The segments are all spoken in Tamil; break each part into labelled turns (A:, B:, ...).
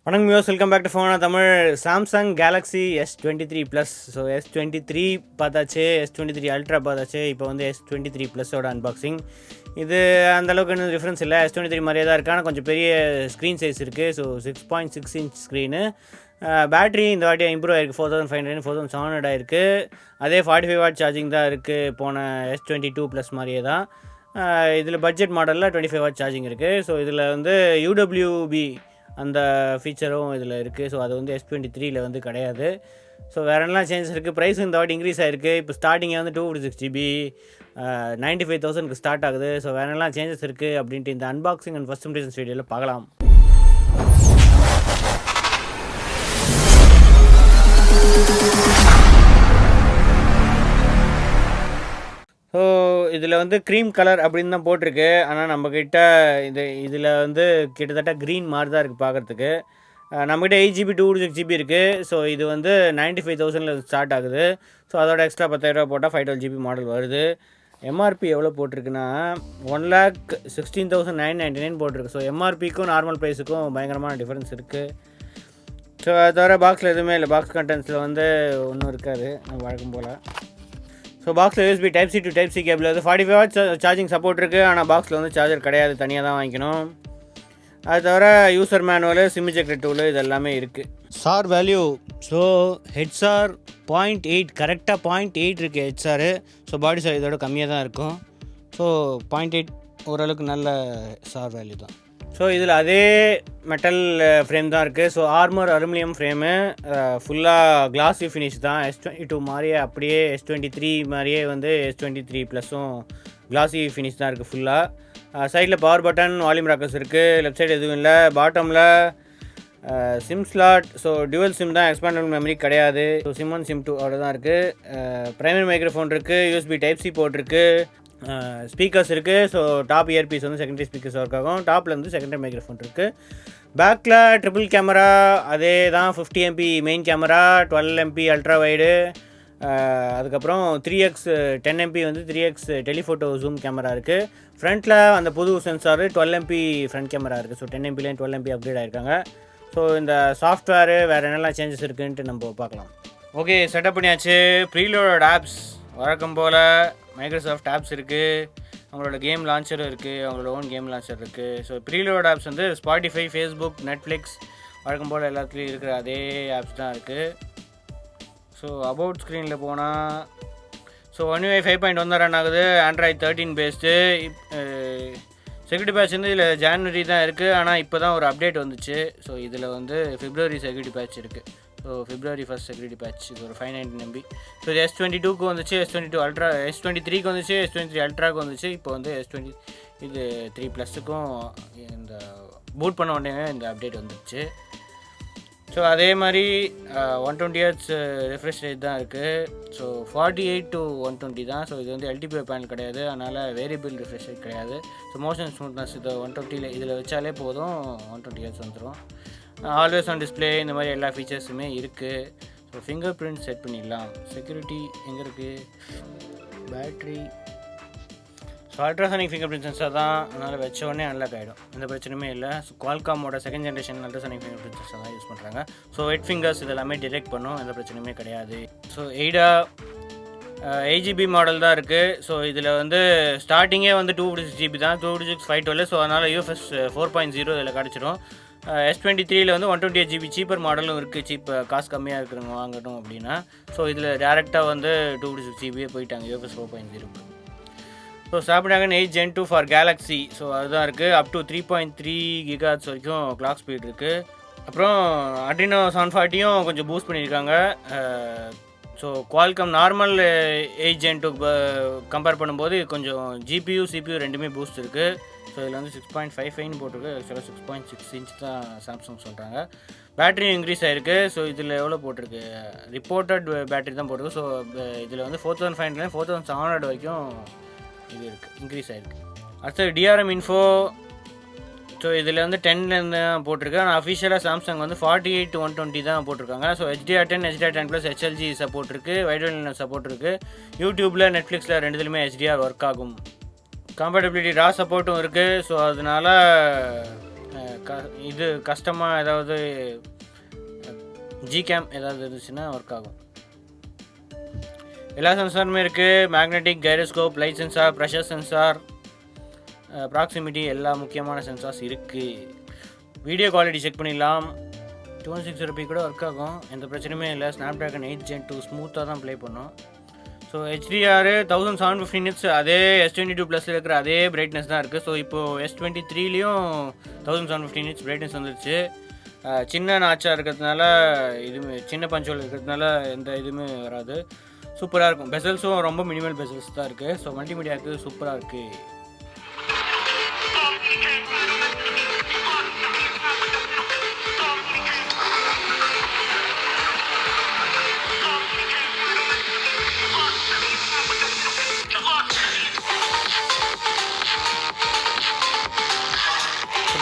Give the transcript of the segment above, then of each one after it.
A: வணக்கம் viewers, welcome back to Phona Tamil. Samsung Galaxy S23 plus. So S23 பார்த்தாச்சு, S23 அல்ட்ரா பார்த்தாச்சு. இப்போ வந்து S23 ப்ளஸோட அன்பாக்சிங். இது அந்தளவுக்கு இன்னும் டிஃப்ரென்ஸ் இல்லை, S23 மாதிரியே தான் இருக்குது. ஆனால் கொஞ்சம் பெரிய ஸ்க்ரீன் சைஸ் இருக்குது. So 6.6 inch screen. பேட்ரி இந்த வாட்டி இம்ப்ரூவ் ஆகிருக்கு, 4500 4700 ஆகிருக்கு. அதே 45 வாட் சார்ஜிங் தான் இருக்குது, போன S22 ப்ளஸ் மாதிரியே தான். இதில் பட்ஜெட் மாடலில் 25 வாட் சார்ஜிங் இருக்குது. ஸோ இதில் வந்து UWB அந்த ஃபீச்சரும் இதில் இருக்குது. ஸோ அது வந்து S23ல் வந்து கிடையாது. ஸோ வேறு என்னலாம் சேஞ்சஸ் இருக்குது. ப்ரைஸ் இந்த வாட்டி இன்க்ரீஸ் ஆகிருக்கு. இப்போ ஸ்டார்டிங்கே வந்து 256GB 95,000க்கு ஸ்டார்ட் ஆகுது. ஸோ வேறு என்னலாம் சேஞ்சஸ் இருக்குது அப்படின்ட்டு இந்த அன்பாக்சிங் அண்ட் ஃபஸ்ட் இம்ப்ரெஷன்ஸ் வீடியோவில் பார்க்கலாம். ஸோ இதில் வந்து க்ரீம் கலர் அப்படின்னு தான் போட்டிருக்கு. ஆனால் நம்மக்கிட்ட இதில் வந்து கிட்டத்தட்ட க்ரீன் மாதிரி தான் இருக்குது பார்க்குறதுக்கு. நம்மக்கிட்ட 8GB 256GB இருக்குது. ஸோ இது வந்து 95,000ல் ஸ்டார்ட் ஆகுது. ஸோ அதோட எக்ஸ்ட்ரா 10,000 போட்டால் 512GB மாடல் வருது. எம்ஆர்பி எவ்வளோ போட்டிருக்குன்னா 1,16,999 போட்டிருக்கு. ஸோ எம்ஆர்பிக்கும் நார்மல் ப்ரைஸுக்கும் பயங்கரமான டிஃப்ரென்ஸ் இருக்குது. ஸோ அது தவிர பாக்ஸில் எதுவுமே இல்லை. பாக்ஸ் கண்டென்ட்ஸில் வந்து ஒன்றும் இருக்காது நம்ம வழக்கம் போல். ஸோ பாக்ஸில் USB Type-C to Type-C cable வந்து 45 வாட் சார்ஜிங் சப்போர்ட் இருக்குது. ஆனால் பாக்ஸில் வந்து சார்ஜர் கிடையாது, தனியாக தான் வாங்கிக்கணும். அது தவிர user manual, sim ejector tool இது எல்லாமே இருக்குது. சார் வேல்யூ, ஸோ ஹெச்ஆர் 0.8, கரெக்டாக 0.8 இருக்குது ஹெச்ஆர். ஸோ பாடி சார் இதோட கம்மியாக தான் இருக்கும். ஸோ 0.8 ஓரளவுக்கு நல்ல சார் வேல்யூ தான். ஸோ இதில் அதே மெட்டல் ஃப்ரேம் தான் இருக்குது. ஸோ ஆர்மர் அலுமினியம் ஃப்ரேமு, ஃபுல்லாக கிளாஸி ஃபினிஷ் தான். S22 மாதிரியே அப்படியே S23 மாதிரியே வந்து S23 ப்ளஸும் கிளாஸி ஃபினிஷ் தான் இருக்குது ஃபுல்லாக. சைடில் பவர் பட்டன், வால்யூம் ராக்கர்ஸ் இருக்குது. லெஃப்ட் சைடு எதுவும் இல்லை. பாட்டமில் sim slot. So dual sim தான், எக்ஸ்பேண்டபிள் மெமரி கிடையாது. ஸோ சிம் 1 சிம் 2 அவ்வளோ தான் இருக்குது. ப்ரைமரி மைக்ரோஃபோன் இருக்குது. USB Type-C போர்ட் இருக்குது. ஸ்பீக்கர்ஸ் இருக்குது. ஸோ டாப் இயர்பீஸ் வந்து செகண்டரி ஸ்பீக்கர்ஸ் ஒர்க் ஆகும். டாப்பில் வந்து செகண்டரி மைக்ரோஃபோன் இருக்குது. பேக்கில் ட்ரிபிள் கேமரா அதே தான், 50MP main camera, 12MP ultra wide, அதுக்கப்புறம் 3x 10MP வந்து 3x டெலிஃபோட்டோ ஜூம் கேமரா இருக்குது. ஃப்ரண்ட்டில் அந்த புது சென்சார் 12MP ஃப்ரண்ட் கேமரா இருக்குது. ஸோ 10MPலேயும் 12MP அப்கிரேட் ஆகிருக்காங்க. ஸோ இந்த சாஃப்ட்வேரு வேறு என்னெல்லாம் சேஞ்சஸ் இருக்குதுன்ட்டு நம்ம பார்க்கலாம். ஓகே, செட்டப் பண்ணியாச்சு. ப்ரீலோடட் ஆப்ஸ் வழக்கம் போல் மைக்ரோசாஃப்ட் ஆப்ஸ் இருக்குது. அவங்களோட கேம் லான்ச்சரும் இருக்குது, அவங்களோட ஓன் கேம் லான்ச்சர் இருக்குது. ஸோ ப்ரீலோட் ஆப்ஸ் வந்து ஸ்பாட்டிஃபை, ஃபேஸ்புக், நெட்ஃப்ளிக்ஸ் வழக்கம் போல் எல்லாத்துலேயும் இருக்கிற அதே ஆப்ஸ் தான் இருக்குது. ஸோ அபவுட் ஸ்க்ரீனில் போனால் ஸோ One UI 5.1 தான் ரன் ஆகுது. Android 13 based. செக்யூரிட்டி பேட்ச் வந்து இதில் ஜான்வரி தான் இருக்குது. ஆனால் இப்போ தான் ஒரு அப்டேட் வந்துச்சு. ஸோ இதில் வந்து February செக்யூரிட்டி பேட்ச் இருக்குது. So February 1 security patch. இது ஒரு 519MB. ஸோ இது S22க்கு வந்துச்சு, S22 அல்ட்ரா, S23க்கு வந்துச்சு, S23 அல்ட்ராவுக்கு வந்துச்சு. இப்போ வந்து S23 ப்ளஸுக்கும் இந்த பூட் பண்ண உடனே இந்த அப்டேட் வந்துடுச்சு. ஸோ அதே மாதிரி 120Hz ரெஃப்ரெஷ் ரேட் தான் இருக்குது. ஸோ 48 to 120 தான். ஸோ இது வந்து LTPO பேனல் கிடையாது, அதனால் வேரியபிள் ரெஃப்ரெஷ் ரேட் கிடையாது. ஸோ மோஷன் ஸ்மூத்னஸ் இது 120 இதில் வச்சாலே போதும், 120Hz வந்துடும். ஆல்வேஸ் ஆன் டிஸ்பிளே, இந்த மாதிரி எல்லா ஃபீச்சர்ஸுமே இருக்குது. ஸோ ஃபிங்கர் பிரிண்ட் செட் பண்ணிடலாம். செக்யூரிட்டி எங்கே இருக்குது? பேட்ரி. So ultrasonic finger print sensor தான், அதனால் வச்ச உடனே அன்லாக் ஆகிடும், எந்த பிரச்சனையுமே இல்லை. ஸோ குவால்காமோட second generation ultrasonic finger print sensor தான் யூஸ் பண்ணுறாங்க. ஸோ வெட் ஃபிங்கர்ஸ் இதெல்லாமே டிடெக்ட் பண்ணும், எந்த பிரச்சனையுமே கிடையாது. ஸோ 8GB மாடல் தான் இருக்குது. ஸோ இதில் வந்து ஸ்டார்டிங்கே வந்து 256GB தான், 256 512. ஸோ அதனால் UFS 4.0 இதில் கிடச்சிடும். S23ல் வந்து 128GB சீப்பர் மாடலும் இருக்குது. காசு கம்மியாக இருக்கிறவங்க வாங்கட்டும் அப்படின்னா. ஸோ இதில் டேரெக்டாக வந்து 256GB போயிட்டாங்க UFS 4.0. So Snapdragon 8 Gen 2 for Galaxy. So அதுதான் இருக்குது. அப் டு 3.3 GHz வரைக்கும் கிளாக் ஸ்பீட் இருக்குது. அப்புறம் Adreno 740யும் கொஞ்சம் பூஸ்ட் பண்ணியிருக்காங்க. So Qualcomm normal 8 Gen 2 compare பண்ணும்போது கொஞ்சம் GPU CPU ரெண்டுமே பூஸ்ட் இருக்குது. ஸோ இதில் வந்து 6.55 போட்டிருக்கு. ஆக்சுவலாக 6.6 இன்ச் தான் சாம்சங் சொல்கிறாங்க. பேட்டரி இன்க்ரீஸ் ஆகிருக்கு. ஸோ இதில் எவ்வளோ போட்டிருக்கு? ரிப்போர்ட்டட் பேட்டரி தான் போட்டிருக்கு. ஸோ இதில் வந்து 4500 4700 வரைக்கும் இது இருக்குது, இன்க்ரீஸ் ஆகிருக்கு. அடுத்தது DRM இன்ஃபோ. ஸோ இதில் வந்து 10லேருந்து தான் போட்டிருக்கு. ஆனால் அஃபிஷியலாக சாம்சங் வந்து 48 to 120 தான் போட்டிருக்காங்க. So HDR10 HDR10+ HLG support இருக்குது, வைட் ஏங்கிள் சப்போர்ட் இருக்குது. யூடியூப்பில், நெட்ஃப்ளிக்ஸில் ரெண்டுத்துலையுமே HDR ஒர்க் ஆகும். கம்பேட்டபிலிட்டி ரா சப்போர்ட்டும் இருக்குது. ஸோ அதனால் இது கஸ்டமாக ஏதாவது ஜிகேம் ஏதாவது இருந்துச்சுன்னா ஒர்க் ஆகும். எல்லா சென்சாருமே இருக்குது. Magnetic, gyroscope, light sensor, pressure sensor, proximity, எல்லா முக்கியமான சென்சார்ஸ் இருக்குது. வீடியோ குவாலிட்டி செக் பண்ணிடலாம். 260p கூட ஒர்க் ஆகும், எந்த பிரச்சனையுமே இல்லை. ஸ்னாப்ட்ராகன் 8 Gen 2 ஸ்மூத்தாக தான் ப்ளே பண்ணோம். ஸோ HDR 1750 nits, அதே S22 ப்ளஸில் இருக்கிற அதே பிரைட்னஸ் தான் இருக்குது. ஸோ இப்போது S23லேயும் 1750 nits பிரைட்னஸ் வந்துருச்சு. சின்ன நாச்சாக இருக்கிறதுனால, இதுவுமே சின்ன பஞ்சோல் இருக்கிறதுனால எந்த இதுவுமே வராது. சூப்பராக இருக்கும். பெசல்ஸும் ரொம்ப மினிமல் பெசல்ஸ் தான் இருக்குது. ஸோ மல்டிமீடியாவுக்கு சூப்பராக இருக்குது.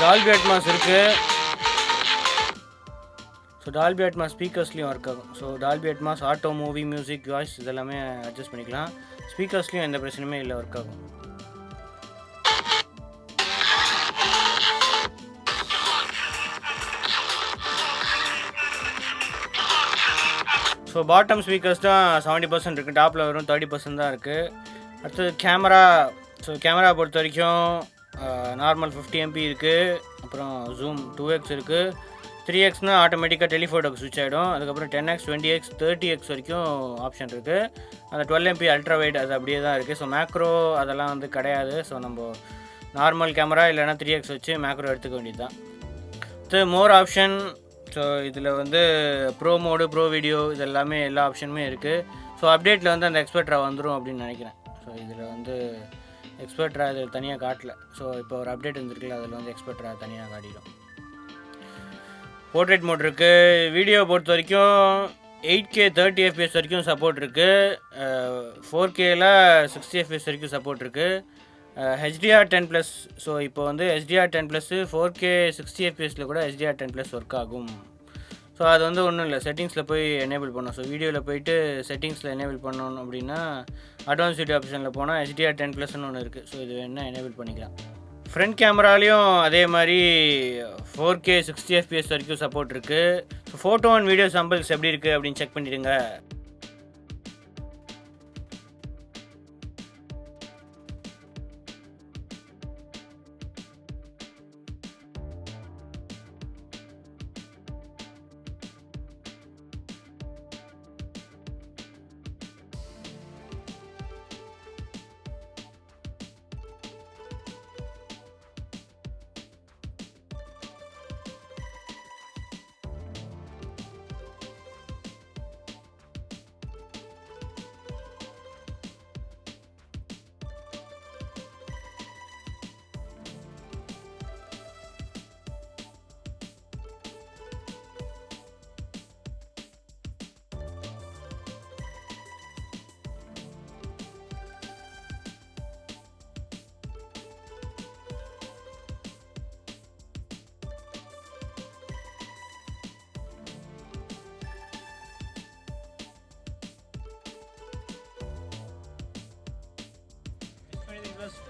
A: டால்பி அட்மாஸ் இருக்குது. ஸோ டால்பி அட்மாஸ் ஸ்பீக்கர்ஸ்லேயும் ஒர்க் ஆகும். So Dolby Atmos auto, movie, music, voice இதெல்லாமே அட்ஜஸ்ட் பண்ணிக்கலாம். ஸ்பீக்கர்ஸ்லேயும் எந்த பிரச்சனையுமே இல்லை, ஒர்க் ஆகும். ஸோ பாட்டம் ஸ்பீக்கர்ஸ் தான் 70% இருக்குது. டாப்பில் வரும் 30% தான் இருக்குது. அடுத்தது கேமரா. ஸோ கேமரா பொறுத்த வரைக்கும் நார்மல் 50 MP இருக்குது. அப்புறம் ஜூம் 2x இருக்குது. 3xனா ஆட்டோமேட்டிக்காக டெலிஃபோட்டோக்கு ஸ்விட்ச் ஆகிடும். அதுக்கப்புறம் 10x, 20x, 30x வரைக்கும் ஆப்ஷன் இருக்குது. அந்த 12 MP அல்ட்ரா வைட் அது அப்படியே தான் இருக்குது. ஸோ மேக்ரோ அதெல்லாம் வந்து கிடையாது. ஸோ நம்ம நார்மல் கேமரா இல்லைனா 3x வச்சு மேக்ரோ எடுத்துக்க வேண்டியது தான். இது மோர் ஆப்ஷன். ஸோ இதில் வந்து ப்ரோ மோடு, ப்ரோ வீடியோ இது எல்லாமே எல்லா ஆப்ஷனுமே இருக்குது. ஸோ அப்டேட்டில் வந்து அந்த எக்ஸ்பர்ட்ரா வந்துடும் அப்படின்னு நினைக்கிறேன். ஸோ இதில் வந்து எக்ஸ்பர்ட்ரா இது தனியாக காட்டல. ஸோ இப்போ ஒரு அப்டேட் வந்துருக்குல்ல, அதில் வந்து எக்ஸ்பர்ட்ரா தனியாக காட்டிடும். போர்ட்ரேட் மோட் இருக்குது. வீடியோ பொறுத்த வரைக்கும் 8K 30 FPS வரைக்கும் சப்போர்ட் இருக்குது. 4Kல 60 FPS வரைக்கும் சப்போர்ட் இருக்குது. HDR 10+. ஸோ இப்போ வந்து HDR 10+, 4K 60 FPSல கூட HDR 10+ ஒர்க் ஆகும். ஸோ அது வந்து ஒன்றும் இல்லை, செட்டிங்ஸில் போய் எனேபிள் பண்ணோம். ஸோ வீடியோவில் போயிட்டு செட்டிங்ஸில் எனேபிள் பண்ணணும் அப்படின்னா அட்வான்ஸ் வீடியோ ஆப்ஷனில் போனால் HDR 10+ன்னு ஒன்று இருக்குது. ஸோ இது வேணால் எனேபிள் பண்ணிக்கலாம். ஃப்ரண்ட் கேமராலையும் அதே மாதிரி 4K 60 FPS வரைக்கும் சப்போர்ட் இருக்குது. So photo and video samples எப்படி இருக்குது அப்படின்னு செக் பண்ணிவிடுங்க.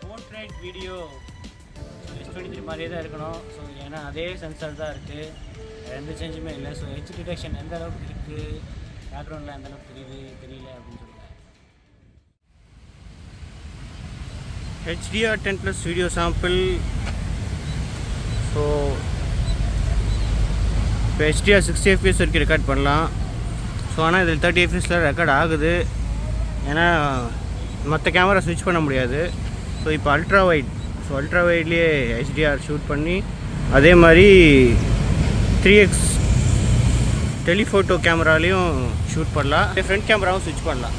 A: போர்ட்ரேட் வீடியோ S23 மாதிரியே தான் இருக்கணும். ஸோ ஏன்னா அதே சென்சார் தான் இருக்குது, எந்த சேஞ்சுமே இல்லை. ஸோ ஹெச் டிடெக்ஷன் எந்த அளவுக்கு இருக்குது, பேக்ரவுண்டில் எந்த அளவுக்கு தெரியல அப்படின்னு சொல்லுங்கள். HDR 10+ video sample. ஸோ இப்போ HDR 60 FPS வரைக்கும் ரெக்கார்ட் பண்ணலாம். ஸோ ஆனால் இதில் 30 FPSல ரெக்கார்ட் ஆகுது, ஏன்னா மற்ற கேமரா ஸ்விட்ச் பண்ண முடியாது. ஸோ இப்போ அல்ட்ரா வைட். ஸோ அல்ட்ரா வைட்லேயே HDR ஷூட் பண்ணி அதே மாதிரி 3x டெலிஃபோட்டோ கேமராலையும் ஷூட் பண்ணலாம். ஃப்ரண்ட் கேமராவும் ஸ்விட்ச் பண்ணலாம்.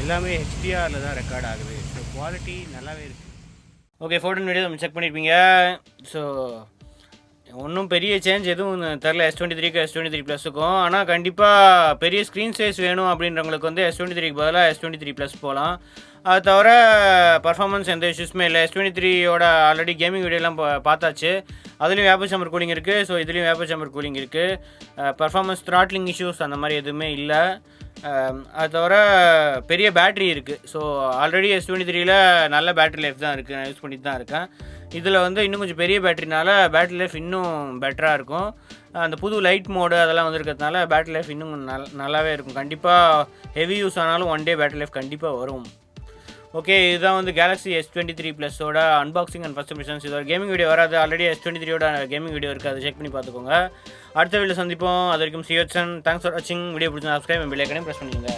A: எல்லாமே HDRல தான் ரெக்கார்ட் ஆகுது. ஸோ குவாலிட்டி நல்லாவே இருக்குது. ஓகே, ஃபோட்டோ வீடியோ நம்ம செக் பண்ணியிருப்பீங்க. ஸோ ஒன்றும் பெரிய சேஞ்ச் எதுவும் தெரில S23க்கு S23+க்கும். ஆனால் கண்டிப்பாக பெரிய ஸ்க்ரீன் சைஸ் வேணும் அப்படின்றவங்களுக்கு வந்து S23க்கு பதிலாக S23+ போகலாம். அது தவிர பர்ஃபார்மன்ஸ் எந்த இஷ்யூஸுமே இல்லை. S23யோட ஆல்ரெடி கேமிங் வீடியோலாம் பார்த்தாச்சு. அதுலேயும் வேப்பர் சேம்பர் கூலிங் இருக்குது. ஸோ இதுலேயும் வேப்பர் சேம்பர் கூலிங் இருக்குது. பர்ஃபார்மன்ஸ் த்ராட்லிங் இஷ்யூஸ் அந்த மாதிரி எதுவுமே இல்லை. அது தவிர பெரிய பேட்ரி இருக்குது. ஸோ ஆல்ரெடி S23யில் நல்ல பேட்ரி லைஃப் தான் இருக்குது, நான் யூஸ் பண்ணிட்டு தான் இருக்கேன். இதில் வந்து இன்னும் கொஞ்சம் பெரிய பேட்ரினால பேட்ரி லைஃப் இன்னும் பெட்டராக இருக்கும். அந்த புது லைட் மோடு அதெல்லாம் வந்துருக்கிறதுனால பேட்ரி லைஃப் இன்னும் நல்லாவே இருக்கும். கண்டிப்பாக ஹெவி யூஸ் ஆனாலும் 1 டே பேட்ரி லைஃப் கண்டிப்பாக வரும். ஓகே, இதுதான் வந்து கேலக்ஸி S23 ப்ளஸோட அன்பாக்சிங் அண்ட் ஃபஸ்ட் இம்ப்ரெஷன்ஸ். இதோட கேமிங் வீடியோ வராது, ஆல்ரெடி S23யோட கேமிங் வீடியோ இருக்குது, அதை செக் பண்ணி பார்த்துக்கோங்க. அடுத்த வீடியோ சந்திப்போம். அது வரைக்கும் சியோச்சன். தேங்க்ஸ் ஃபார் வாட்சிங். வீடியோ பிடிச்சா சப்ஸ்கிரைப் பெல் ஐக்கனையும் ப்ரெஸ் பண்ணிடுங்க.